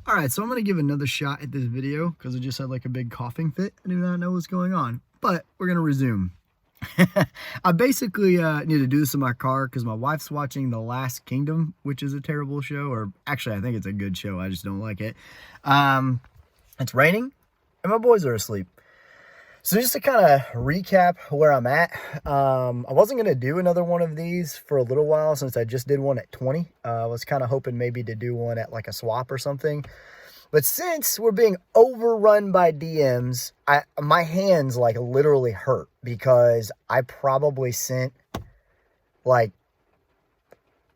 Alright, so I'm going to give another shot at this video because I just had like a big coughing fit. I do not know what's going on, but we're going to resume. I basically need to do this in my car because my wife's watching The Last Kingdom, which is a terrible show, or actually I think it's a good show, I just don't like it. It's raining and my boys are asleep. So just to kind of recap where I'm at, I wasn't going to do another one of these for a little while since I just did one at 20. I was kind of hoping maybe to do one at like a swap or something. But since we're being overrun by DMs, my hands like literally hurt because I probably sent like,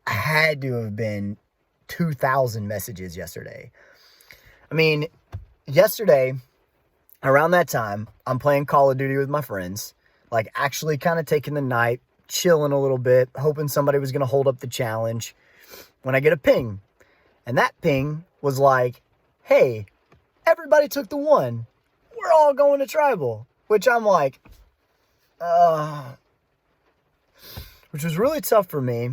I had to have been 2,000 messages yesterday. I mean, yesterday, around that time, I'm playing Call of Duty with my friends, like actually kind of taking the night, chilling a little bit, hoping somebody was going to hold up the challenge, when I get a ping. And that ping was like, hey, everybody took the one. We're all going to tribal. Which I'm like, which was really tough for me,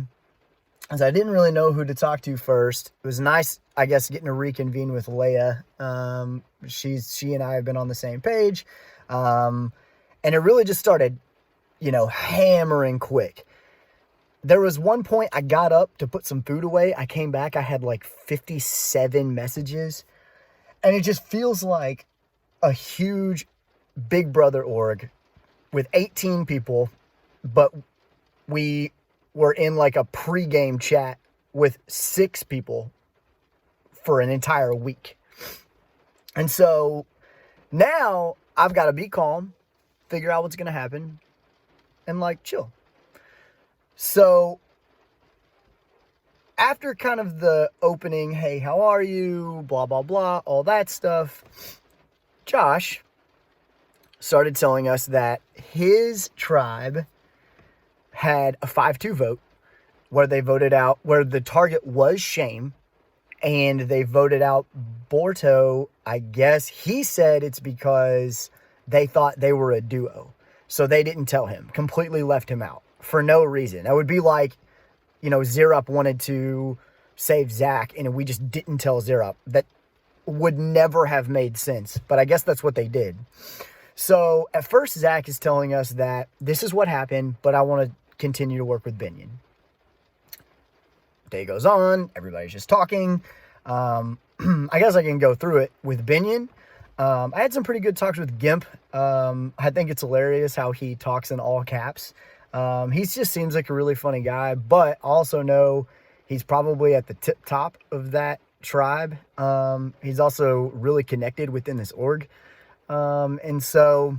as I didn't really know who to talk to first. It was nice, I guess, getting to reconvene with Leia. She and I have been on the same page. And it really just started, hammering quick. There was one point I got up to put some food away. I came back, I had like 57 messages. And it just feels like a huge Big Brother org with 18 people, but we were in like a pre-game chat with 6 people for an entire week. And so now I've got to be calm, figure out what's going to happen, and like chill. So after kind of the opening, hey, how are you, blah, blah, blah, all that stuff, Josh started telling us that his tribe had a 5-2 vote where they voted out, where the target was Shame, and they voted out Borto. I guess he said it's because they thought they were a duo. So they didn't tell him, completely left him out for no reason. It would be like, Zerup wanted to save Zach, and we just didn't tell Zerup. That would never have made sense, but I guess that's what they did. So at first, Zach is telling us that this is what happened, but I want to continue to work with Binion. Day goes on, everybody's just talking. I guess I can go through it with Binion. I had some pretty good talks with Gimp. I think it's hilarious how he talks in all caps. He just seems like a really funny guy, but also know he's probably at the tip top of that tribe. He's also really connected within this org. And so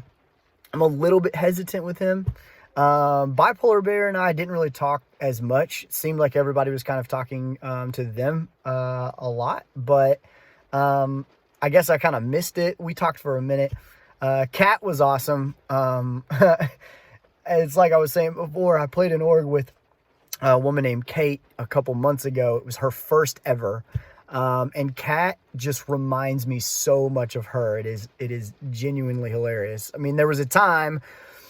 I'm a little bit hesitant with him. Bipolar Bear and I didn't really talk as much. It seemed like everybody was kind of talking to them a lot, but I guess I kind of missed it. We talked for a minute. Kat was awesome. It's like I was saying before, I played an org with a woman named Kate a couple months ago. It was her first ever. And Kat just reminds me so much of her. It is genuinely hilarious. I mean, there was a time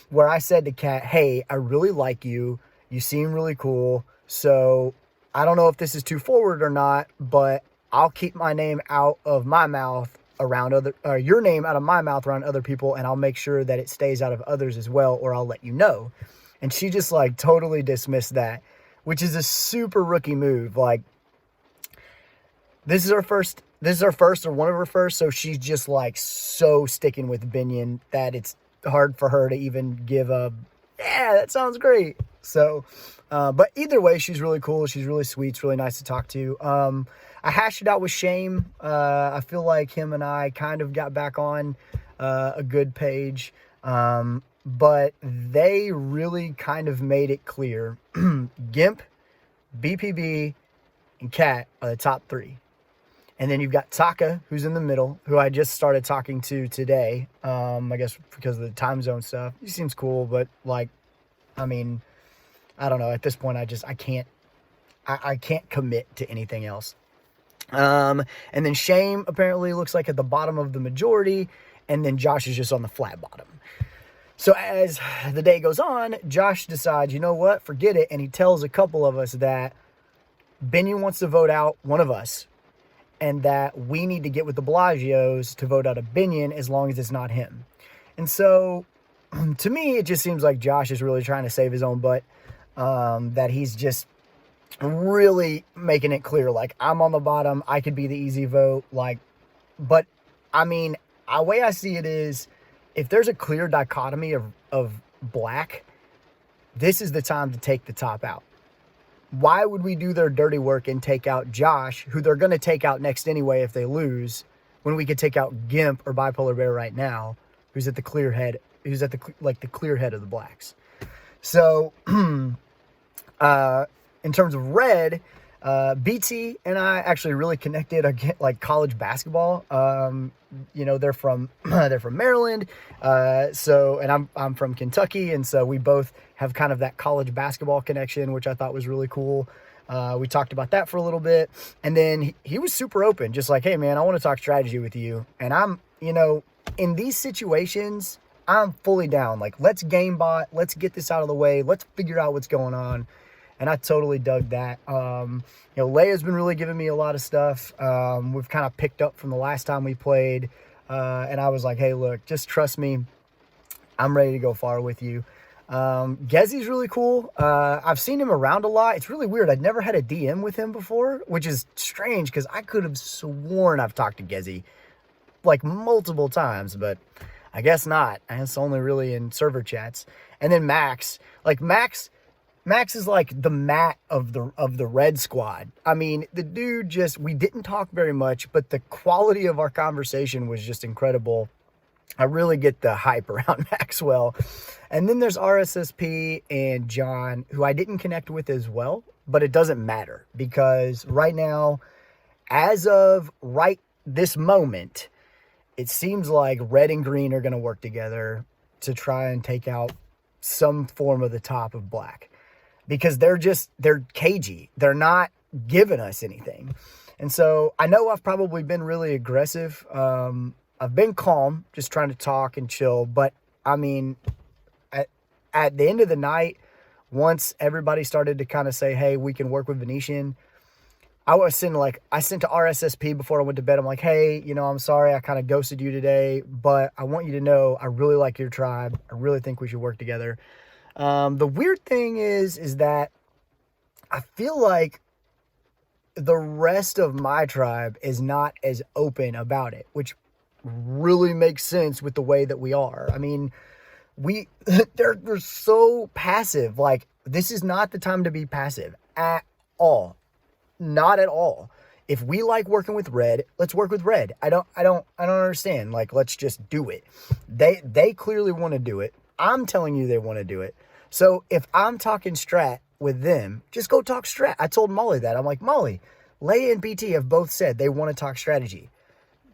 where I said to Kat, hey, I really like you. You seem really cool. So I don't know if this is too forward or not, but I'll keep my name out of my mouth around your name out of my mouth around other people, and I'll make sure that it stays out of others as well, or I'll let you know. And she just like totally dismissed that, which is a super rookie move. Like, this is her first or one of her first, so she's just like so sticking with Binion that it's hard for her to even give a, yeah, that sounds great. So, but either way, she's really cool. She's really sweet. It's really nice to talk to. I hashed it out with Shame. I feel like him and I kind of got back on a good page. But they really kind of made it clear. Gimp, BPB, and Kat are the top 3. And then you've got Taka, who's in the middle, who I just started talking to today. I guess because of the time zone stuff. He seems cool, but like, I mean, I don't know. At this point, I can't commit to anything else. And then Shame apparently looks like at the bottom of the majority, and then Josh is just on the flat bottom. So as the day goes on, Josh decides, you know what, forget it, and he tells a couple of us that Binion wants to vote out one of us, and that we need to get with the Belagios to vote out a Binion as long as it's not him. And so, to me, it just seems like Josh is really trying to save his own butt, that he's just really making it clear, like, I'm on the bottom, I could be the easy vote, like, but, I mean, the way I see it is, if there's a clear dichotomy of black, this is the time to take the top out. Why would we do their dirty work and take out Josh, who they're going to take out next anyway if they lose, when we could take out Gimp or Bipolar Bear right now, who's at the clear head, who's at the clear head of the blacks. So, in terms of red, BT and I actually really connected again, like college basketball. They're from Maryland, and I'm from Kentucky, and so we both have kind of that college basketball connection, which I thought was really cool. We talked about that for a little bit, and then he was super open, just like, hey man, I want to talk strategy with you. And I'm, in these situations, I'm fully down. Like, let's game bot, let's get this out of the way, let's figure out what's going on. And I totally dug that. Leia's been really giving me a lot of stuff. We've kind of picked up from the last time we played. And I was like, hey, look, just trust me. I'm ready to go far with you. Gezi's really cool. I've seen him around a lot. It's really weird. I'd never had a DM with him before, which is strange because I could have sworn I've talked to Gezi like multiple times, but I guess not. It's only really in server chats. And then Max is like the Matt of the red squad. I mean, the dude we didn't talk very much, but the quality of our conversation was just incredible. I really get the hype around Maxwell. And then there's RSSP and John, who I didn't connect with as well, but it doesn't matter because right now, as of right this moment, it seems like red and green are going to work together to try and take out some form of the top of black. Because they're cagey. They're not giving us anything. And so I know I've probably been really aggressive. I've been calm, just trying to talk and chill. But, I mean, at the end of the night, once everybody started to kind of say, hey, we can work with Venetian, I sent to RSSP before I went to bed. I'm like, hey, I'm sorry I kind of ghosted you today, but I want you to know I really like your tribe. I really think we should work together. The weird thing is that I feel like the rest of my tribe is not as open about it, which really makes sense with the way that we are. I mean, they're so passive. Like, this is not the time to be passive at all. Not at all. If we like working with red, let's work with red. I don't understand. Like, let's just do it. They clearly want to do it. I'm telling you they want to do it. So if I'm talking strat with them, just go talk strat. I told Molly that. I'm like, Molly, Leia and BT have both said they want to talk strategy.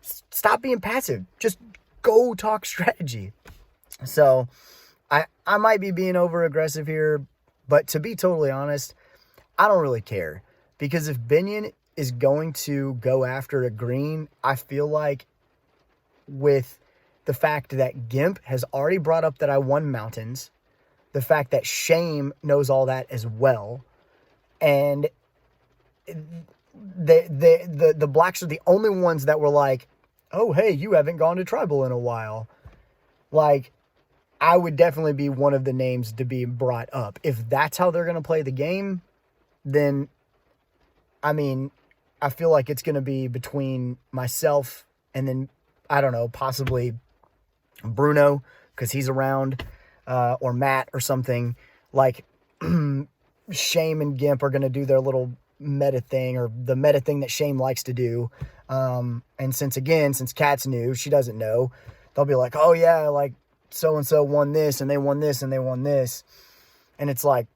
Stop being passive. Just go talk strategy. So I might be being over aggressive here, but to be totally honest, I don't really care. Because if Binion is going to go after a green, I feel like with the fact that Gimp has already brought up that I won mountains, the fact that Shame knows all that as well, and the blacks are the only ones that were like, oh, hey, you haven't gone to tribal in a while. Like, I would definitely be one of the names to be brought up. If that's how they're going to play the game, then, I mean, I feel like it's going to be between myself and then, I don't know, possibly Bruno, because he's around, or Matt or something. Like, Shame and Gimp are going to do their little meta thing, or the meta thing that Shame likes to do. And since Kat's new, she doesn't know, they'll be like, oh yeah, like, so-and-so won this, and they won this, and they won this. And it's like,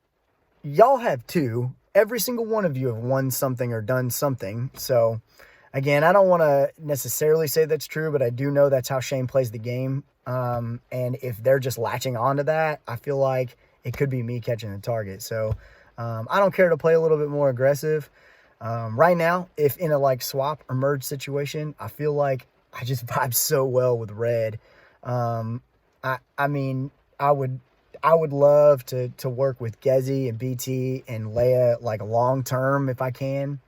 y'all have two. Every single one of you have won something or done something. So, again, I don't want to necessarily say that's true, but I do know that's how Shane plays the game. And if they're just latching onto that, I feel like it could be me catching the target. So, I don't care to play a little bit more aggressive. Right now, if in a, like, swap or merge situation, I feel like I just vibe so well with red. I mean, I would love to work with Gezi and BT and Leia, like, long term if I can.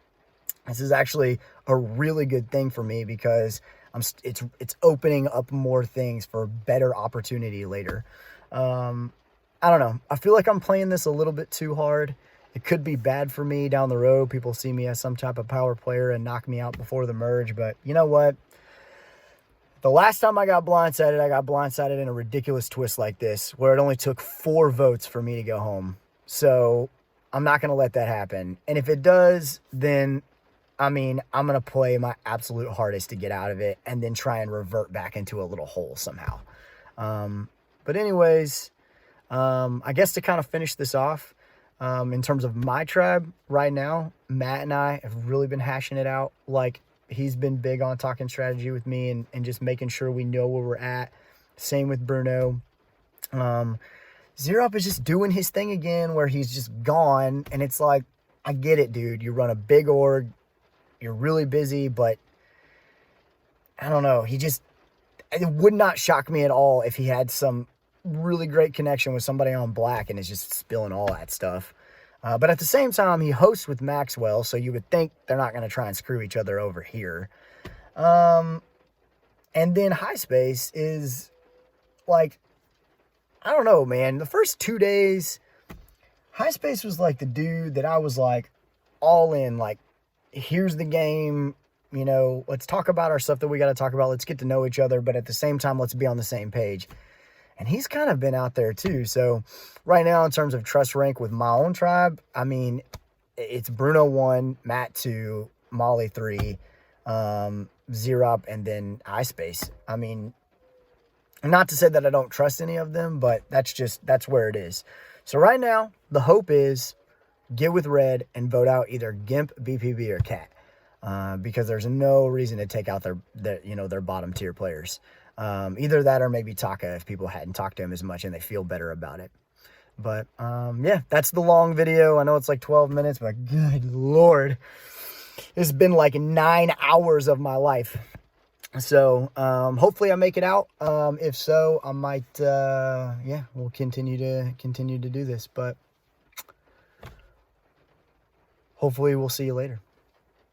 This is actually a really good thing for me because it's opening up more things for better opportunity later. I don't know. I feel like I'm playing this a little bit too hard. It could be bad for me down the road. People see me as some type of power player and knock me out before the merge. But you know what? The last time I got blindsided in a ridiculous twist like this, where it only took 4 votes for me to go home. So I'm not going to let that happen. And if it does, then, I mean, I'm going to play my absolute hardest to get out of it and then try and revert back into a little hole somehow. But anyways, I guess to kind of finish this off, in terms of my tribe right now, Matt and I have really been hashing it out. Like, he's been big on talking strategy with me and just making sure we know where we're at. Same with Bruno. Zero Up is just doing his thing again where he's just gone. And it's like, I get it, dude. You run a big org. You're really busy, but I don't know. It would not shock me at all if he had some really great connection with somebody on Black and is just spilling all that stuff. But at the same time, he hosts with Maxwell, so you would think they're not going to try and screw each other over here. And then High Space is like, I don't know, man. The first 2 days, High Space was like the dude that I was like all in. Like, here's the game. You know, let's talk about our stuff that we got to talk about. Let's get to know each other. But at the same time, let's be on the same page. And he's kind of been out there too. So right now, in terms of trust rank with my own tribe, I mean, it's Bruno 1, Matt 2, Molly 3, Zero Up, and then iSpace. I mean, not to say that I don't trust any of them, but that's where it is. So right now, the hope is get with Red and vote out either Gimp, BPB, or Cat. Because there's no reason to take out their bottom tier players. Either that or maybe Taka if people hadn't talked to him as much and they feel better about it. But yeah, that's the long video. I know it's like 12 minutes, but good Lord, it's been like 9 hours of my life. So hopefully I make it out. If so, I might we'll continue to do this, but hopefully we'll see you later.